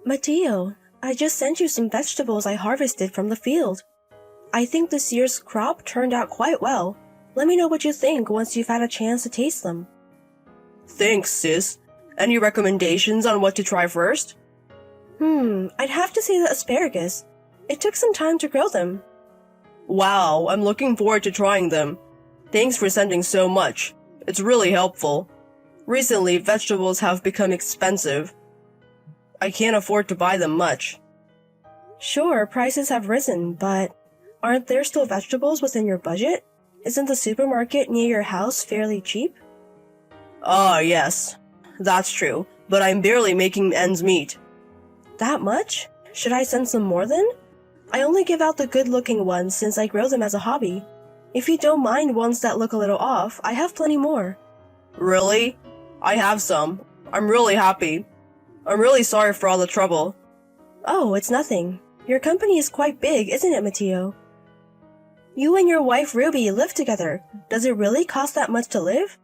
Mateo, I just sent you some vegetables I harvested from the field. I think this year's crop turned out quite well. Let me know what you think once you've had a chance to taste them. Thanks, sis. Any recommendations on what to try first? I'd have to say the asparagus. It took some time to grow them. Wow, I'm looking forward to trying them. Thanks for sending so much. It's really helpful. Recently, vegetables have become expensive. I can't afford to buy them much. Sure, prices have risen, but aren't there still vegetables within your budget? Isn't the supermarket near your house fairly cheap? Ah, yes. That's true, but I'm barely making ends meet. That much? Should I send some more then? I only give out the good-looking ones since I grow them as a hobby. If you don't mind ones that look a little off, I have plenty more. Really? I have some. I'm really happy. I'm really sorry for all the trouble. Oh, it's nothing. Your company is quite big, isn't it, Mateo? You and your wife Ruby live together. Does it really cost that much to live?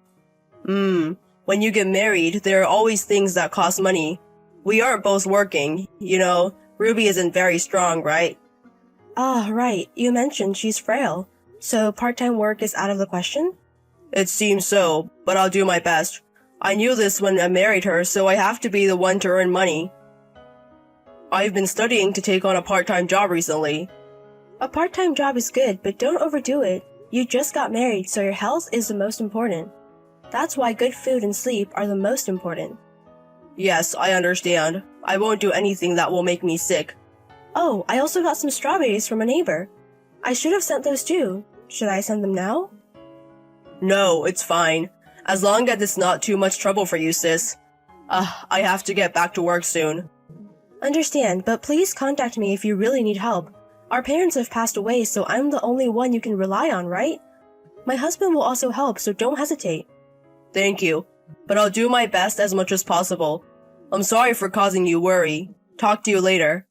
When you get married, there are always things that cost money. We aren't both working, Ruby isn't very strong, right? Ah, right. You mentioned she's frail. So part-time work is out of the question? It seems so, but I'll do my best. I knew this when I married her, so I have to be the one to earn money. I've been studying to take on a part-time job recently. A part-time job is good, but don't overdo it. You just got married, so your health is the most important. That's why good food and sleep are the most important. Yes, I understand. I won't do anything that will make me sick. Oh, I also got some strawberries from a neighbor. I should have sent those too. Should I send them now? No, it's fine. As long as it's not too much trouble for you, sis. I have to get back to work soon. Understand, but please contact me if you really need help. Our parents have passed away, so I'm the only one you can rely on, right? My husband will also help, so don't hesitate. Thank you, but I'll do my best as much as possible. I'm sorry for causing you worry. Talk to you later.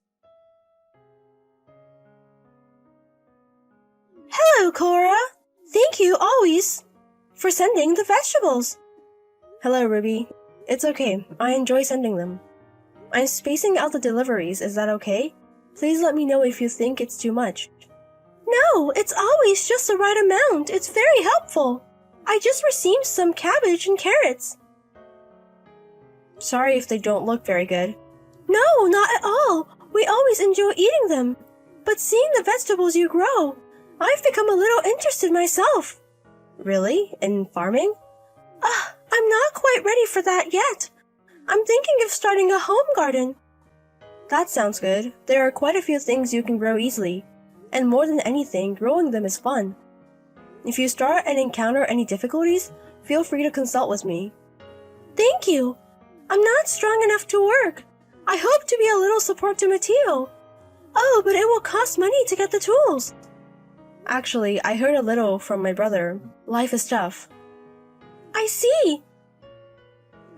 Hello, Cora! Thank you, always, for sending the vegetables. Hello, Ruby. It's okay. I enjoy sending them. I'm spacing out the deliveries. Is that okay? Please let me know if you think it's too much. No, it's always just the right amount. It's very helpful. I just received some cabbage and carrots. Sorry if they don't look very good. No, not at all. We always enjoy eating them. But seeing the vegetables you grow, I've become a little interested myself. Really? In farming? I'm not quite ready for that yet. I'm thinking of starting a home garden. That sounds good. There are quite a few things you can grow easily. And more than anything, growing them is fun. If you start and encounter any difficulties, feel free to consult with me. Thank you. I'm not strong enough to work. I hope to be a little support to Mateo. Oh, but it will cost money to get the tools. Actually, I heard a little from my brother. Life is tough. I see.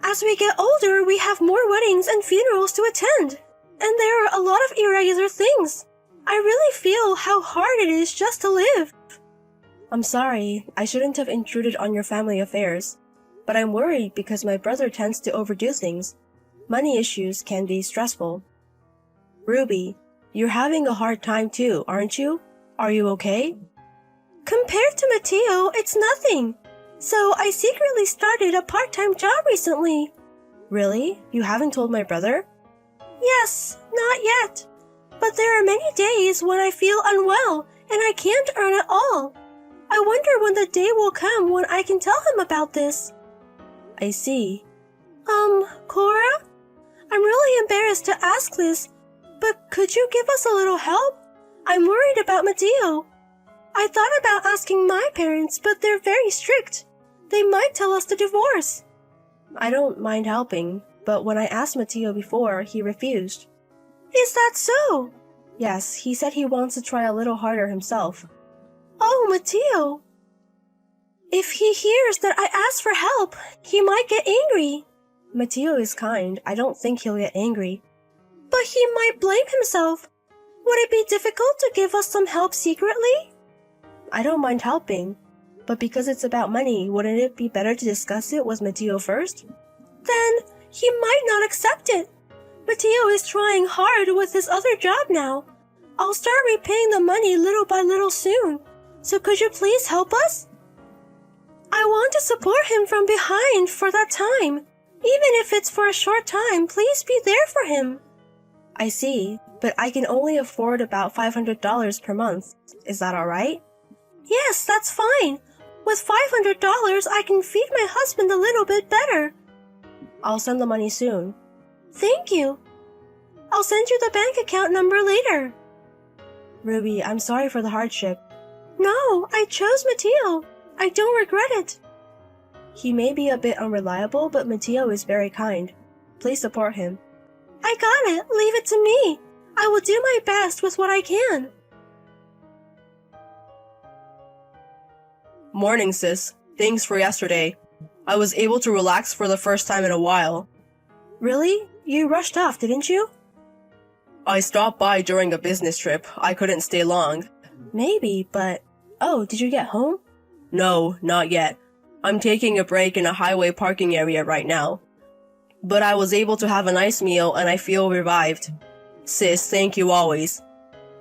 As we get older, we have more weddings and funerals to attend. And there are a lot of irregular things. I really feel how hard it is just to live. I'm sorry, I shouldn't have intruded on your family affairs. But I'm worried because my brother tends to overdo things. Money issues can be stressful. Ruby, you're having a hard time too, aren't you? Are you okay? Compared to Mateo, it's nothing. So I secretly started a part-time job recently. Really? You haven't told my brother? Yes, not yet. But there are many days when I feel unwell and I can't earn at all. I wonder when the day will come when I can tell him about this. I see. Cora? I'm really embarrassed to ask this, but could you give us a little help? I'm worried about Mateo. I thought about asking my parents, but they're very strict. They might tell us to divorce. I don't mind helping, but when I asked Mateo before, he refused. Is that so? Yes, he said he wants to try a little harder himself. Oh, Mateo. If he hears that I asked for help, he might get angry. Mateo is kind. I don't think he'll get angry. But he might blame himself. Would it be difficult to give us some help secretly? I don't mind helping, but because it's about money, wouldn't it be better to discuss it with Mateo first? Then he might not accept it. Mateo is trying hard with his other job now. I'll start repaying the money little by little soon. So could you please help us? I want to support him from behind for that time. Even if it's for a short time, please be there for him. I see, but I can only afford about $500 per month. Is that alright? Yes, that's fine. With $500, I can feed my husband a little bit better. I'll send the money soon. Thank you. I'll send you the bank account number later. Ruby, I'm sorry for the hardship. No, I chose Mateo. I don't regret it. He may be a bit unreliable, but Mateo is very kind. Please support him. I got it. Leave it to me. I will do my best with what I can. Morning, sis. Thanks for yesterday. I was able to relax for the first time in a while. Really? You rushed off, didn't you? I stopped by during a business trip. I couldn't stay long. Maybe, but... Oh, did you get home? No, not yet. I'm taking a break in a highway parking area right now. But I was able to have a nice meal and I feel revived. Sis, thank you always.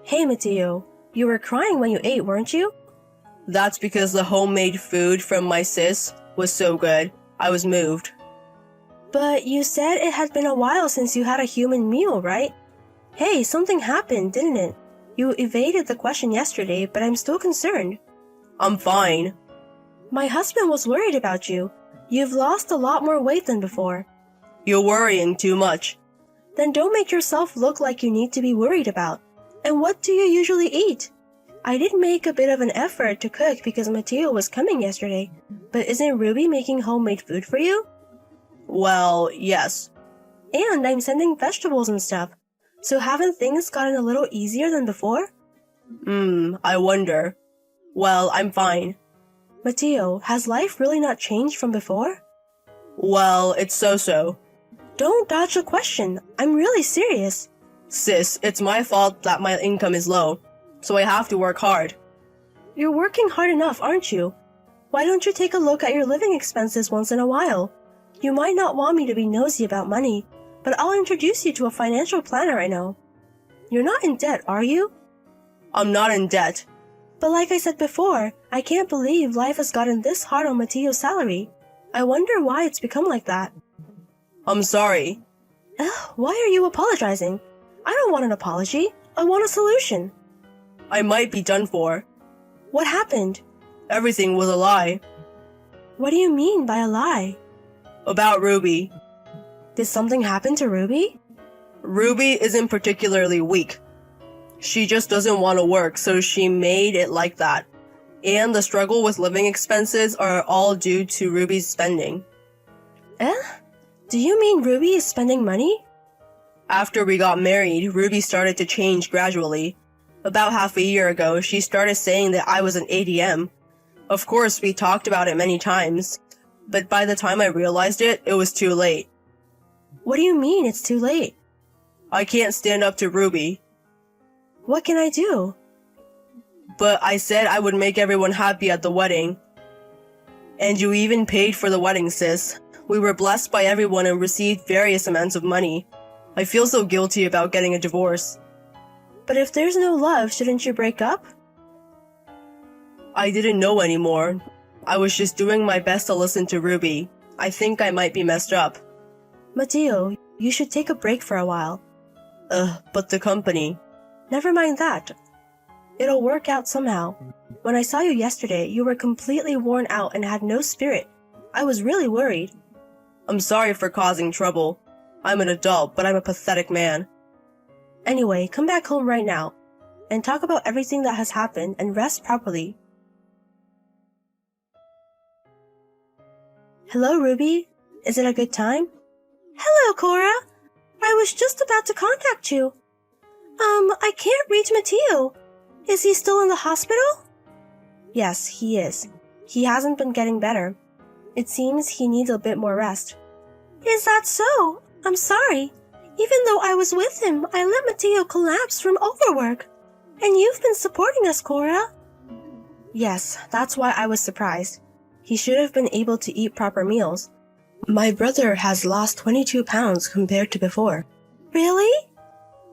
Hey, Mateo. You were crying when you ate, weren't you? That's because the homemade food from my sis was so good. I was moved. But you said it had been a while since you had a human meal, right? Hey, something happened, didn't it? You evaded the question yesterday, but I'm still concerned. I'm fine. My husband was worried about you. You've lost a lot more weight than before. You're worrying too much. Then don't make yourself look like you need to be worried about. And what do you usually eat? I did make a bit of an effort to cook because Mateo was coming yesterday, but isn't Ruby making homemade food for you? Well, yes. And I'm sending vegetables and stuff. So haven't things gotten a little easier than before? I wonder. Well, I'm fine. Mateo, has life really not changed from before? Well, it's so-so. Don't dodge the question. I'm really serious. Sis, it's my fault that my income is low, so I have to work hard. You're working hard enough, aren't you? Why don't you take a look at your living expenses once in a while? You might not want me to be nosy about money, but I'll introduce you to a financial planner I know. You're not in debt, are you? I'm not in debt. But like I said before, I can't believe life has gotten this hard on Mateo's salary. I wonder why it's become like that. I'm sorry. Why are you apologizing? I don't want an apology. I want a solution. I might be done for. What happened? Everything was a lie. What do you mean by a lie? About Ruby. Did something happen to Ruby? Ruby isn't particularly weak. She just doesn't want to work, so she made it like that. And the struggle with living expenses are all due to Ruby's spending. Do you mean Ruby is spending money? After we got married, Ruby started to change gradually. About half a year ago, she started saying that I was an ATM. Of course, we talked about it many times, but by the time I realized it, it was too late. What do you mean it's too late? I can't stand up to Ruby. What can I do? But I said I would make everyone happy at the wedding. And you even paid for the wedding, sis. We were blessed by everyone and received various amounts of money. I feel so guilty about getting a divorce. But if there's no love, shouldn't you break up? I didn't know anymore. I was just doing my best to listen to Ruby. I think I might be messed up. Mateo, you should take a break for a while. But the company. Never mind that. It'll work out somehow. When I saw you yesterday, you were completely worn out and had no spirit. I was really worried. I'm sorry for causing trouble. I'm an adult, but I'm a pathetic man. Anyway, come back home right now and talk about everything that has happened and rest properly. Hello, Ruby. Is it a good time? Hello, Cora. I was just about to contact you. I can't reach Mateo. Is he still in the hospital? Yes, he is. He hasn't been getting better. It seems he needs a bit more rest. Is that so? I'm sorry. Even though I was with him, I let Mateo collapse from overwork. And you've been supporting us, Cora. Yes, that's why I was surprised. He should have been able to eat proper meals. My brother has lost 22 pounds compared to before. Really?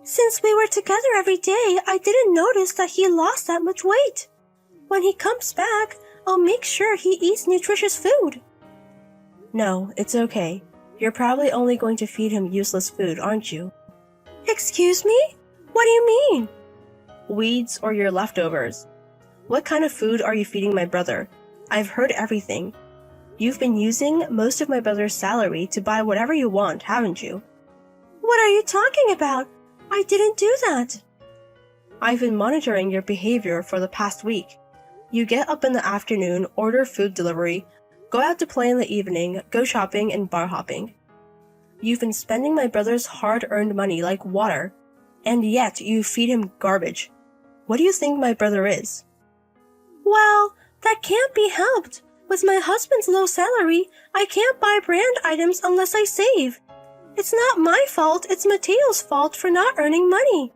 Since we were together every day, I didn't notice that he lost that much weight. When he comes back, I'll make sure he eats nutritious food. No, it's okay. You're probably only going to feed him useless food, aren't you? Excuse me? What do you mean? Weeds or your leftovers. What kind of food are you feeding my brother? I've heard everything. You've been using most of my brother's salary to buy whatever you want, haven't you? What are you talking about? I didn't do that. I've been monitoring your behavior for the past week. You get up in the afternoon, order food delivery, go out to play in the evening, go shopping and bar hopping. You've been spending my brother's hard-earned money like water, and yet you feed him garbage. What do you think my brother is? Well, that can't be helped. With my husband's low salary, I can't buy brand items unless I save. It's not my fault, it's Mateo's fault for not earning money.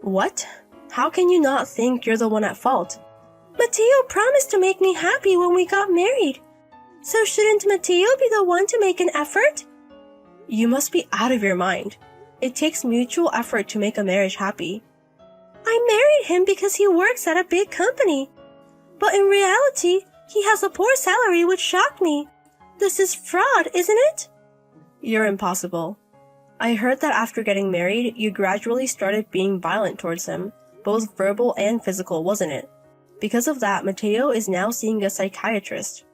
What? How can you not think you're the one at fault? Mateo promised to make me happy when we got married. So shouldn't Mateo be the one to make an effort? You must be out of your mind. It takes mutual effort to make a marriage happy. I married him because he works at a big company. But in reality, he has a poor salary which shocked me. This is fraud, isn't it? You're impossible. I heard that after getting married, you gradually started being violent towards him, both verbal and physical, wasn't it? Because of that, Mateo is now seeing a psychiatrist.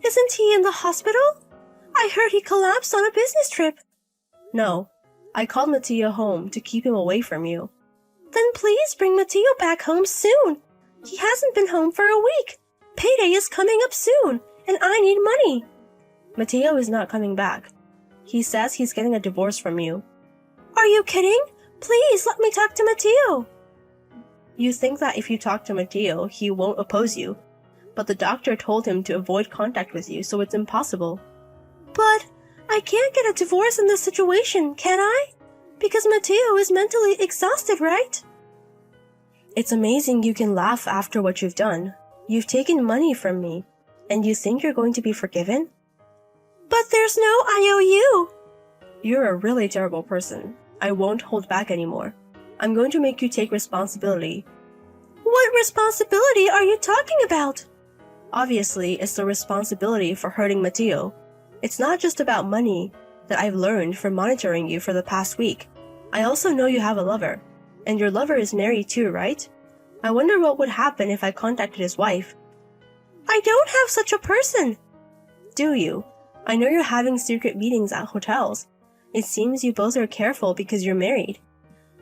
Isn't he in the hospital? I heard he collapsed on a business trip. No, I called Mateo home to keep him away from you. Then please bring Mateo back home soon. He hasn't been home for a week. Payday is coming up soon, and I need money. Mateo is not coming back. He says he's getting a divorce from you. Are you kidding? Please let me talk to Mateo. You think that if you talk to Mateo, he won't oppose you. But the doctor told him to avoid contact with you, so it's impossible. But I can't get a divorce in this situation, can I? Because Mateo is mentally exhausted, right? It's amazing you can laugh after what you've done. You've taken money from me, and you think you're going to be forgiven? But there's no IOU. You're a really terrible person. I won't hold back anymore. I'm going to make you take responsibility. What responsibility are you talking about? Obviously, it's the responsibility for hurting Mateo. It's not just about money that I've learned from monitoring you for the past week. I also know you have a lover. And your lover is married too, right? I wonder what would happen if I contacted his wife. I don't have such a person. Do you? I know you're having secret meetings at hotels. It seems you both are careful because you're married.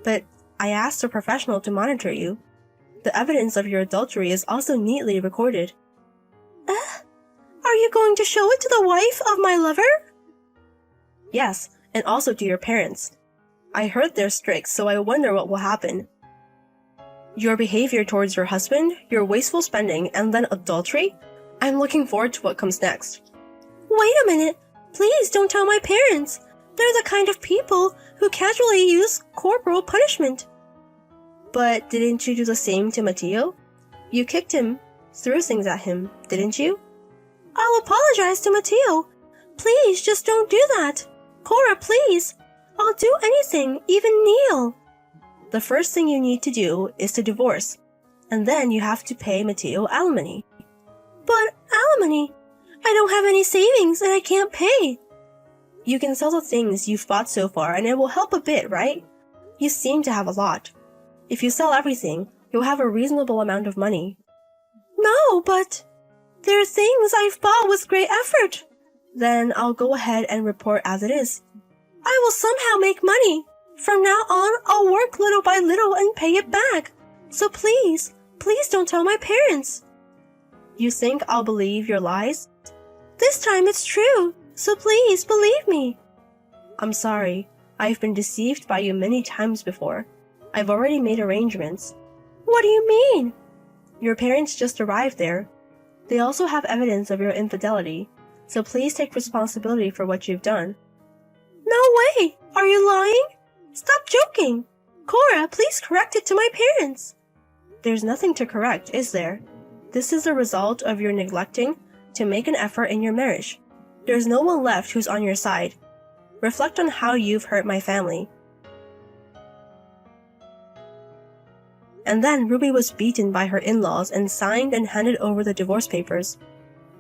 But I asked a professional to monitor you. The evidence of your adultery is also neatly recorded. Are you going to show it to the wife of my lover? Yes, and also to your parents. I heard they're strict, so I wonder what will happen. Your behavior towards your husband, your wasteful spending, and then adultery? I'm looking forward to what comes next. Wait a minute. Please don't tell my parents. They're the kind of people who casually use corporal punishment. But didn't you do the same to Mateo? You kicked him, threw things at him, didn't you? I'll apologize to Mateo. Please, just don't do that. Cora, please. I'll do anything, even kneel. The first thing you need to do is to divorce, and then you have to pay Mateo alimony. But alimony? I don't have any savings and I can't pay. You can sell the things you've bought so far and it will help a bit, right? You seem to have a lot. If you sell everything, you'll have a reasonable amount of money. No, but there are things I've bought with great effort. Then I'll go ahead and report as it is. I will somehow make money. From now on, I'll work little by little and pay it back. So please, please don't tell my parents. You think I'll believe your lies? This time it's true, so please believe me. I'm sorry. I've been deceived by you many times before. I've already made arrangements. What do you mean? Your parents just arrived there. They also have evidence of your infidelity, so please take responsibility for what you've done. No way! Are you lying? Stop joking! Cora, please correct it to my parents. There's nothing to correct, is there? This is the result of your neglecting to make an effort in your marriage. There's no one left who's on your side. Reflect on how you've hurt my family." And then Ruby was beaten by her in-laws and signed and handed over the divorce papers.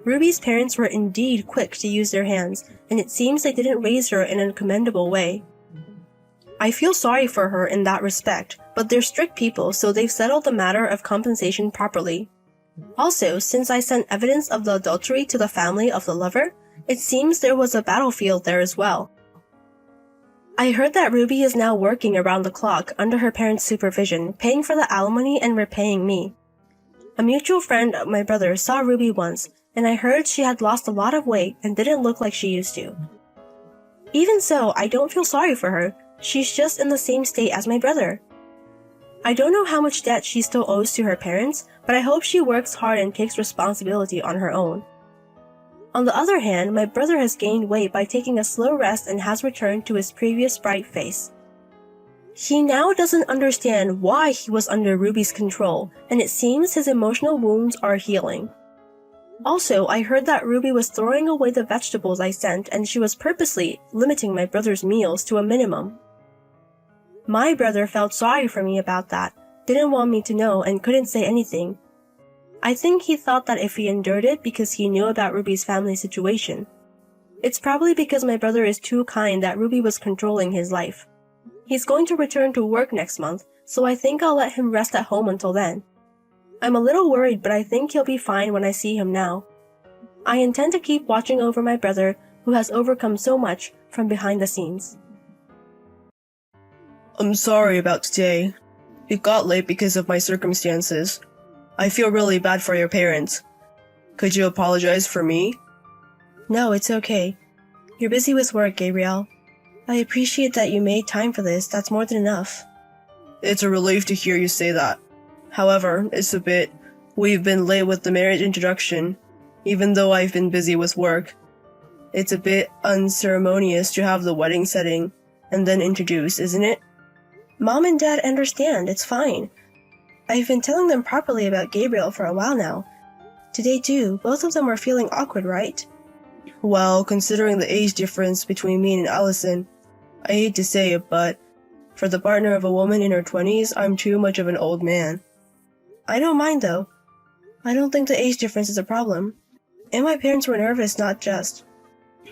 Ruby's parents were indeed quick to use their hands, and it seems they didn't raise her in a commendable way. I feel sorry for her in that respect, but they're strict people, so they've settled the matter of compensation properly. Also, since I sent evidence of the adultery to the family of the lover, it seems there was a battlefield there as well. I heard that Ruby is now working around the clock under her parents' supervision, paying for the alimony and repaying me. A mutual friend of my brother saw Ruby once, and I heard she had lost a lot of weight and didn't look like she used to. Even so, I don't feel sorry for her. She's just in the same state as my brother. I don't know how much debt she still owes to her parents, but I hope she works hard and takes responsibility on her own. On the other hand, my brother has gained weight by taking a slow rest and has returned to his previous bright face. He now doesn't understand why he was under Ruby's control, and it seems his emotional wounds are healing. Also, I heard that Ruby was throwing away the vegetables I sent, and she was purposely limiting my brother's meals to a minimum. My brother felt sorry for me about that, didn't want me to know, and couldn't say anything. I think he thought that if he endured it because he knew about Ruby's family situation. It's probably because my brother is too kind that Ruby was controlling his life. He's going to return to work next month, so I think I'll let him rest at home until then. I'm a little worried, but I think he'll be fine when I see him now. I intend to keep watching over my brother, who has overcome so much, from behind the scenes. I'm sorry about today. It got late because of my circumstances. I feel really bad for your parents. Could you apologize for me? No, it's okay. You're busy with work, Gabriel. I appreciate that you made time for this. That's more than enough. It's a relief to hear you say that. However, we've been late with the marriage introduction, even though I've been busy with work. It's a bit unceremonious to have the wedding setting and then introduce, isn't it? Mom and Dad understand, it's fine. I've been telling them properly about Gabriel for a while now. Today too, both of them were feeling awkward, right? Well, considering the age difference between me and Allison, I hate to say it, but for the partner of a woman in her 20s, I'm too much of an old man. I don't mind though. I don't think the age difference is a problem. And my parents were nervous not just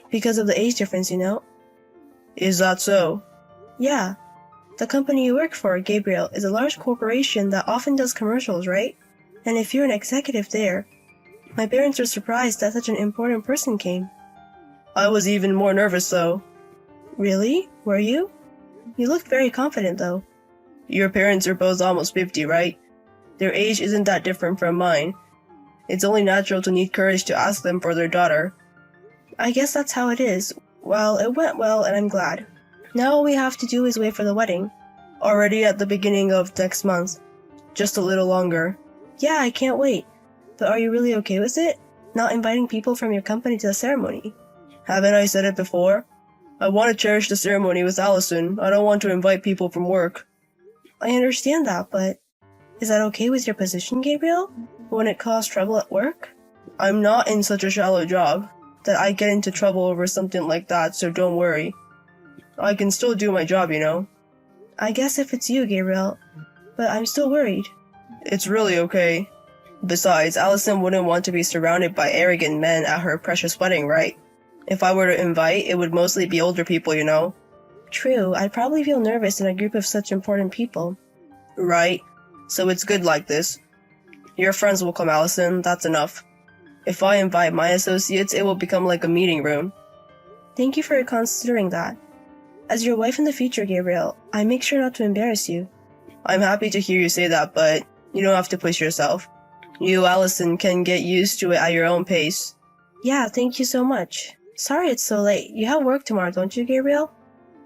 because of the age difference, you know? Is that so? Yeah. The company you work for, Gabriel, is a large corporation that often does commercials, right? And if you're an executive there, my parents were surprised that such an important person came. I was even more nervous though. Really? Were you? You looked very confident though. Your parents are both almost 50, right? Their age isn't that different from mine. It's only natural to need courage to ask them for their daughter. I guess that's how it is. Well, it went well and I'm glad. Now all we have to do is wait for the wedding. Already at the beginning of next month. Just a little longer. Yeah, I can't wait. But are you really okay with it? Not inviting people from your company to the ceremony? Haven't I said it before? I want to cherish the ceremony with Allison. I don't want to invite people from work. I understand that, but is that okay with your position, Gabriel? Wouldn't it cause trouble at work? I'm not in such a shallow job that I get into trouble over something like that, so don't worry. I can still do my job, you know. I guess if it's you, Gabriel, but I'm still worried. It's really okay. Besides, Allison wouldn't want to be surrounded by arrogant men at her precious wedding, right? If I were to invite, it would mostly be older people, you know. True, I'd probably feel nervous in a group of such important people. Right, so it's good like this. Your friends will come, Allison, that's enough. If I invite my associates, it will become like a meeting room. Thank you for considering that. As your wife in the future, Gabriel, I make sure not to embarrass you. I'm happy to hear you say that, but you don't have to push yourself. You, Allison, can get used to it at your own pace. Yeah, thank you so much. Sorry it's so late. You have work tomorrow, don't you, Gabriel?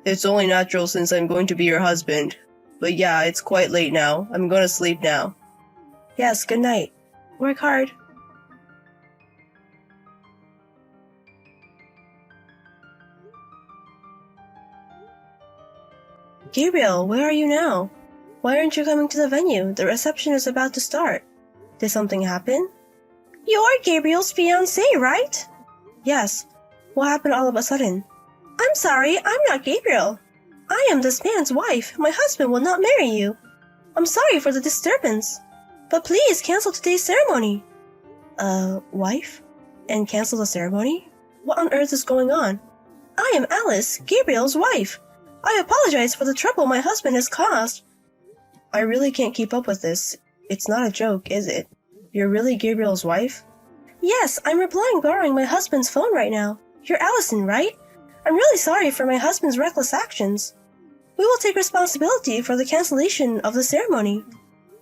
It's only natural since I'm going to be your husband. But yeah, it's quite late now. I'm going to sleep now. Yes, good night. Work hard. Gabriel, where are you now? Why aren't you coming to the venue? The reception is about to start. Did something happen? You're Gabriel's fiancé, right? Yes. What happened all of a sudden? I'm sorry, I'm not Gabriel. I am this man's wife. My husband will not marry you. I'm sorry for the disturbance, but please cancel today's ceremony. Wife? And cancel the ceremony? What on earth is going on? I am Alice, Gabriel's wife. I apologize for the trouble my husband has caused. I really can't keep up with this. It's not a joke, is it? You're really Gabriel's wife? Yes, I'm replying borrowing my husband's phone right now. You're Allison, right? I'm really sorry for my husband's reckless actions. We will take responsibility for the cancellation of the ceremony.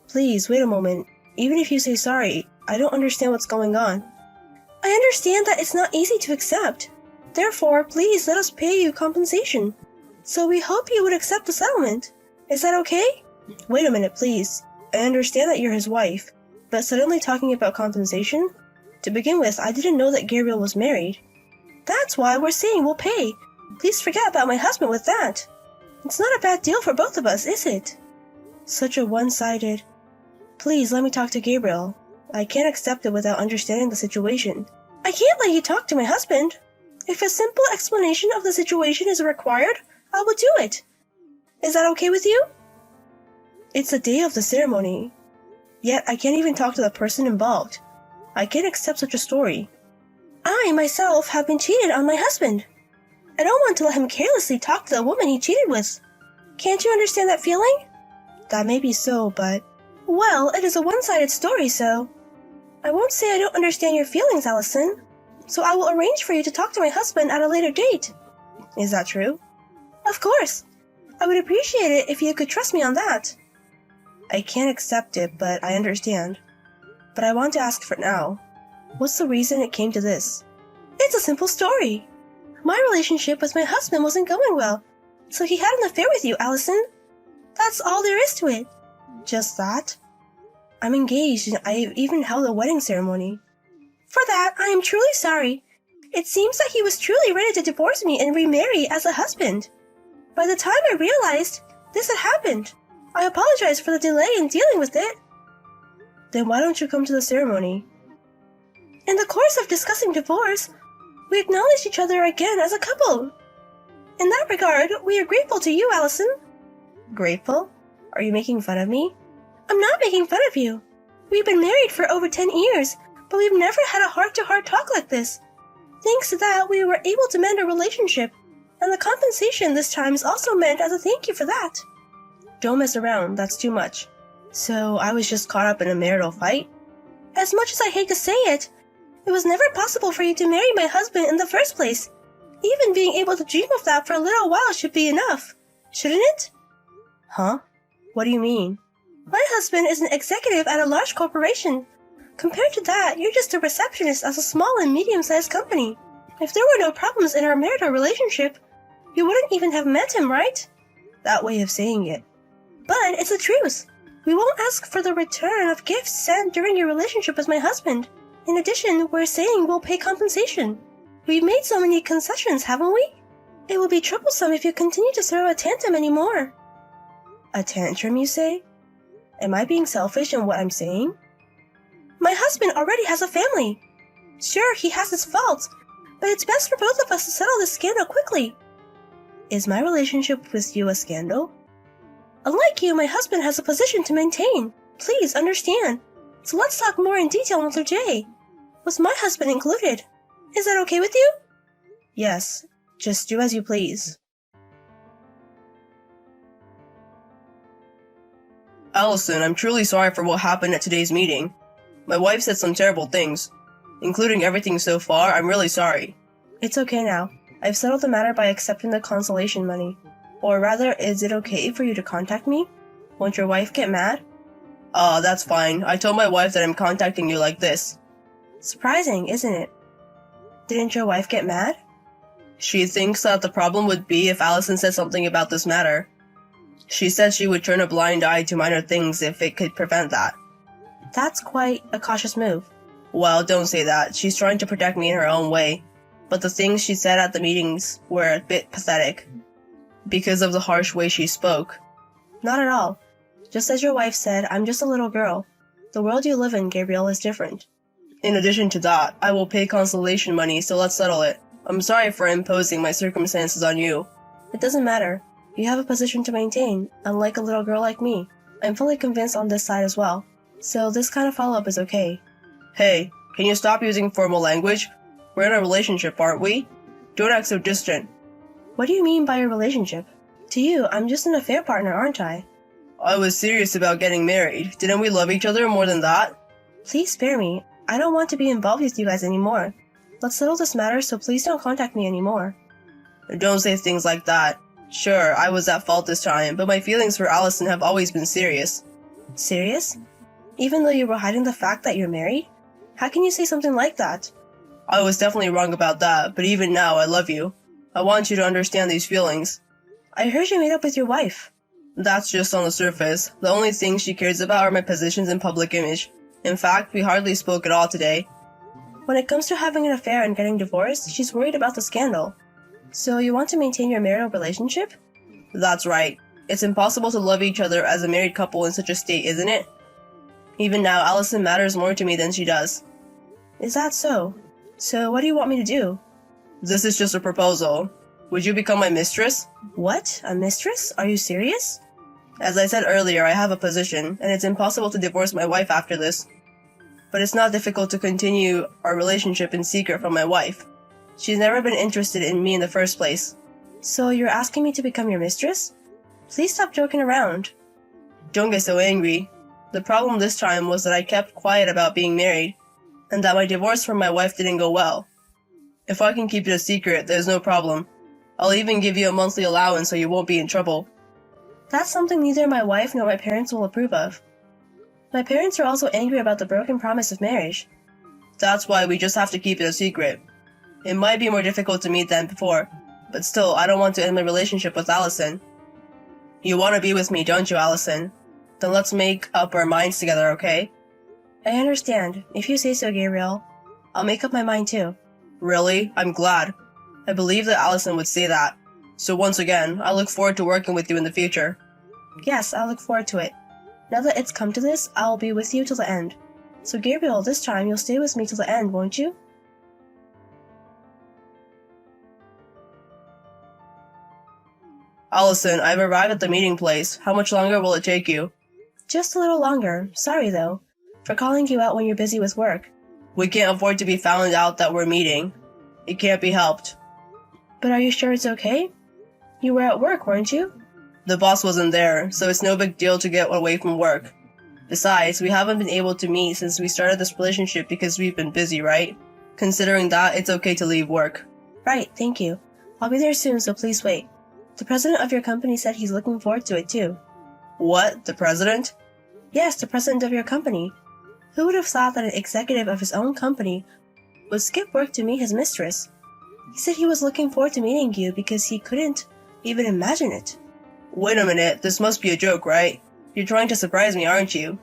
Please, wait a moment. Even if you say sorry, I don't understand what's going on. I understand that it's not easy to accept. Therefore, please let us pay you compensation. So we hope you would accept the settlement. Is that okay? Wait a minute, please. I understand that you're his wife, but suddenly talking about compensation? To begin with, I didn't know that Gabriel was married. That's why we're saying we'll pay. Please forget about my husband with that. It's not a bad deal for both of us, is it? Such a one-sided... Please let me talk to Gabriel. I can't accept it without understanding the situation. I can't let you talk to my husband. If a simple explanation of the situation is required, I will do it. Is that okay with you? It's the day of the ceremony. Yet I can't even talk to the person involved. I can't accept such a story. I, myself, have been cheated on my husband. I don't want to let him carelessly talk to the woman he cheated with. Can't you understand that feeling? That may be so, but... Well, it is a one-sided story, so... I won't say I don't understand your feelings, Allison. So I will arrange for you to talk to my husband at a later date. Is that true? Of course. I would appreciate it if you could trust me on that. I can't accept it, but I understand. But I want to ask for now. What's the reason it came to this? It's a simple story. My relationship with my husband wasn't going well, so he had an affair with you, Allison. That's all there is to it. Just that? I'm engaged and I even held a wedding ceremony. For that, I am truly sorry. It seems that he was truly ready to divorce me and remarry as a husband. By the time I realized this had happened, I apologize for the delay in dealing with it. Then why don't you come to the ceremony? In the course of discussing divorce, we acknowledged each other again as a couple. In that regard, we are grateful to you, Allison. Grateful? Are you making fun of me? I'm not making fun of you. We've been married for over 10 years, but we've never had a heart-to-heart talk like this. Thanks to that, we were able to mend our relationship, and the compensation this time is also meant as a thank you for that. Don't mess around, that's too much. So I was just caught up in a marital fight? As much as I hate to say it, it was never possible for you to marry my husband in the first place. Even being able to dream of that for a little while should be enough, shouldn't it? Huh? What do you mean? My husband is an executive at a large corporation. Compared to that, you're just a receptionist at a small and medium-sized company. If there were no problems in our marital relationship, you wouldn't even have met him, right? That way of saying it. But it's the truth. We won't ask for the return of gifts sent during your relationship with my husband. In addition, we're saying we'll pay compensation. We've made so many concessions, haven't we? It will be troublesome if you continue to throw a tantrum anymore. A tantrum, you say? Am I being selfish in what I'm saying? My husband already has a family. Sure, he has his faults, but it's best for both of us to settle this scandal quickly. Is my relationship with you a scandal? Unlike you, my husband has a position to maintain. Please understand. So let's talk more in detail another day. With my husband included. Is that okay with you? Yes, just do as you please. Allison, I'm truly sorry for what happened at today's meeting. My wife said some terrible things. Including everything so far, I'm really sorry. It's okay now. I've settled the matter by accepting the consolation money. Or rather, is it okay for you to contact me? Won't your wife get mad? That's fine. I told my wife that I'm contacting you like this. Surprising, isn't it? Didn't your wife get mad? She thinks that the problem would be if Allison said something about this matter. She said she would turn a blind eye to minor things if it could prevent that. That's quite a cautious move. Well, don't say that. She's trying to protect me in her own way. But the things she said at the meetings were a bit pathetic. Because of the harsh way she spoke. Not at all. Just as your wife said, I'm just a little girl. The world you live in, Gabriel, is different. In addition to that, I will pay consolation money, so let's settle it. I'm sorry for imposing my circumstances on you. It doesn't matter. You have a position to maintain, unlike a little girl like me. I'm fully convinced on this side as well. So this kind of follow-up is okay. Hey, can you stop using formal language? We're in a relationship, aren't we? Don't act so distant. What do you mean by a relationship? To you, I'm just an affair partner, aren't I? I was serious about getting married. Didn't we love each other more than that? Please spare me. I don't want to be involved with you guys anymore. Let's settle this matter, so please don't contact me anymore. Don't say things like that. Sure, I was at fault this time, but my feelings for Allison have always been serious. Serious? Even though you were hiding the fact that you're married? How can you say something like that? I was definitely wrong about that, but even now, I love you. I want you to understand these feelings. I heard you made up with your wife. That's just on the surface. The only things she cares about are my positions and public image. In fact, we hardly spoke at all today. When it comes to having an affair and getting divorced, she's worried about the scandal. So you want to maintain your marital relationship? That's right. It's impossible to love each other as a married couple in such a state, isn't it? Even now, Allison matters more to me than she does. Is that so? So what do you want me to do? This is just a proposal. Would you become my mistress? What? A mistress? Are you serious? As I said earlier, I have a position, and it's impossible to divorce my wife after this. But it's not difficult to continue our relationship in secret from my wife. She's never been interested in me in the first place. So you're asking me to become your mistress? Please stop joking around. Don't get so angry. The problem this time was that I kept quiet about being married, and that my divorce from my wife didn't go well. If I can keep it a secret, there's no problem. I'll even give you a monthly allowance so you won't be in trouble. That's something neither my wife nor my parents will approve of. My parents are also angry about the broken promise of marriage. That's why we just have to keep it a secret. It might be more difficult to meet than before, but still, I don't want to end my relationship with Allison. You want to be with me, don't you, Allison? Then let's make up our minds together, okay? I understand. If you say so, Gabriel. I'll make up my mind too. Really? I'm glad. I believe that Allison would say that. So once again, I look forward to working with you in the future. Yes, I look forward to it. Now that it's come to this, I'll be with you till the end. So Gabriel, this time you'll stay with me till the end, won't you? Allison, I've arrived at the meeting place. How much longer will it take you? Just a little longer. Sorry, though, for calling you out when you're busy with work. We can't afford to be found out that we're meeting. It can't be helped. But are you sure it's okay? You were at work, weren't you? The boss wasn't there, so it's no big deal to get away from work. Besides, we haven't been able to meet since we started this relationship because we've been busy, right? Considering that, it's okay to leave work. Right, thank you. I'll be there soon, so please wait. The president of your company said he's looking forward to it too. What? The president? Yes, the president of your company. Who would have thought that an executive of his own company would skip work to meet his mistress? He said he was looking forward to meeting you because he couldn't even imagine it. Wait a minute, this must be a joke, right? You're trying to surprise me, aren't you?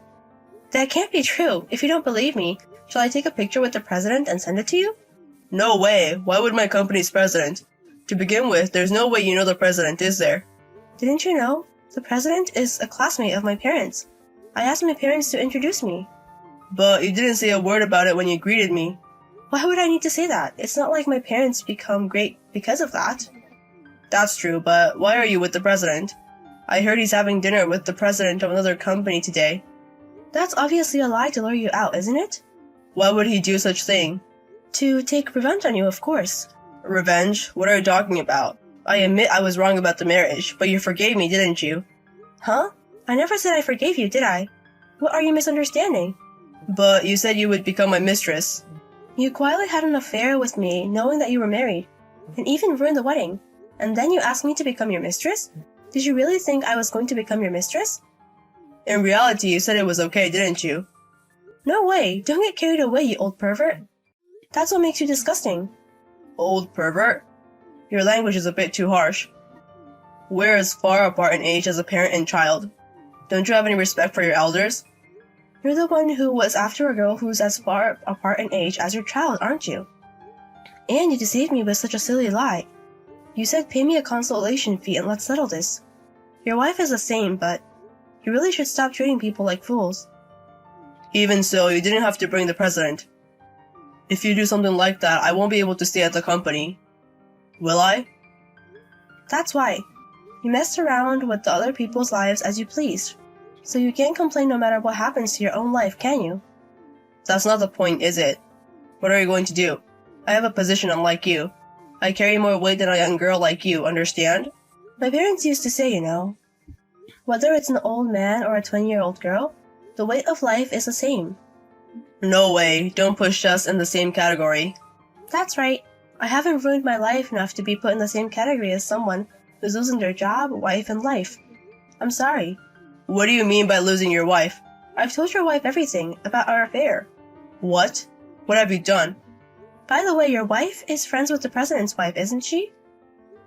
That can't be true. If you don't believe me, shall I take a picture with the president and send it to you? No way. Why would my company's president? To begin with, there's no way you know the president, is there? Didn't you know? The president is a classmate of my parents. I asked my parents to introduce me. But you didn't say a word about it when you greeted me. Why would I need to say that? It's not like my parents become great because of that. That's true, but why are you with the president? I heard he's having dinner with the president of another company today. That's obviously a lie to lure you out, isn't it? Why would he do such thing? To take revenge on you, of course. Revenge? What are you talking about? I admit I was wrong about the marriage, but you forgave me, didn't you? Huh? I never said I forgave you, did I? What are you misunderstanding? But you said you would become my mistress. You quietly had an affair with me, knowing that you were married, and even ruined the wedding. And then you asked me to become your mistress? Did you really think I was going to become your mistress? In reality, you said it was okay, didn't you? No way! Don't get carried away, you old pervert. That's what makes you disgusting. Old pervert? Your language is a bit too harsh. We're as far apart in age as a parent and child. Don't you have any respect for your elders? You're the one who was after a girl who's as far apart in age as your child, aren't you? And you deceived me with such a silly lie. You said pay me a consolation fee and let's settle this. Your wife is the same, but you really should stop treating people like fools. Even so, you didn't have to bring the president. If you do something like that, I won't be able to stay at the company. Will I? That's why. You messed around with the other people's lives as you pleased. So you can't complain no matter what happens to your own life, can you? That's not the point, is it? What are you going to do? I have a position unlike you. I carry more weight than a young girl like you, understand? My parents used to say, whether it's an old man or a 20-year-old girl, the weight of life is the same. No way, don't push us in the same category. That's right. I haven't ruined my life enough to be put in the same category as someone who's losing their job, wife, and life. I'm sorry. What do you mean by losing your wife? I've told your wife everything about our affair. What? What have you done? By the way, your wife is friends with the president's wife, isn't she?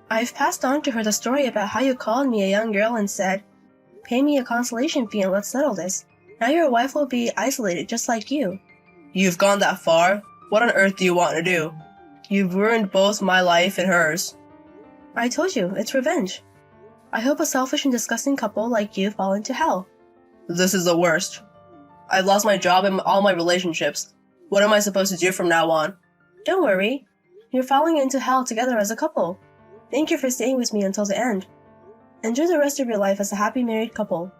I've passed on to her the story about how you called me a young girl and said, "Pay me a consolation fee and let's settle this." Now your wife will be isolated just like you. You've gone that far? What on earth do you want to do? You've ruined both my life and hers. I told you, it's revenge. I hope a selfish and disgusting couple like you fall into hell. This is the worst. I've lost my job and all my relationships. What am I supposed to do from now on? Don't worry. You're falling into hell together as a couple. Thank you for staying with me until the end. Enjoy the rest of your life as a happy married couple.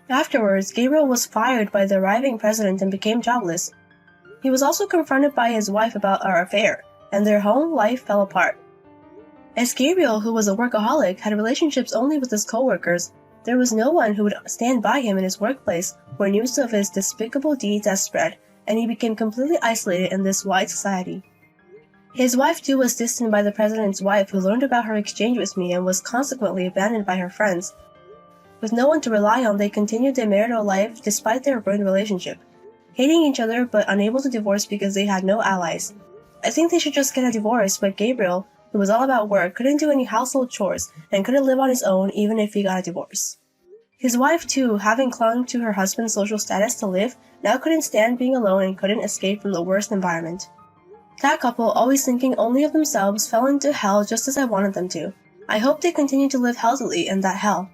Afterwards, Gabriel was fired by the arriving president and became jobless. He was also confronted by his wife about our affair, and their home life fell apart. As Gabriel, who was a workaholic, had relationships only with his co-workers, there was no one who would stand by him in his workplace when news of his despicable deeds had spread, and he became completely isolated in this wide society. His wife too was distant by the president's wife, who learned about her exchange with me and was consequently abandoned by her friends. With no one to rely on, they continued their marital life despite their ruined relationship, hating each other but unable to divorce because they had no allies. I think they should just get a divorce, but Gabriel, who was all about work, couldn't do any household chores and couldn't live on his own even if he got a divorce. His wife too, having clung to her husband's social status to live, now couldn't stand being alone and couldn't escape from the worst environment. That couple, always thinking only of themselves, fell into hell just as I wanted them to. I hope they continue to live healthily in that hell.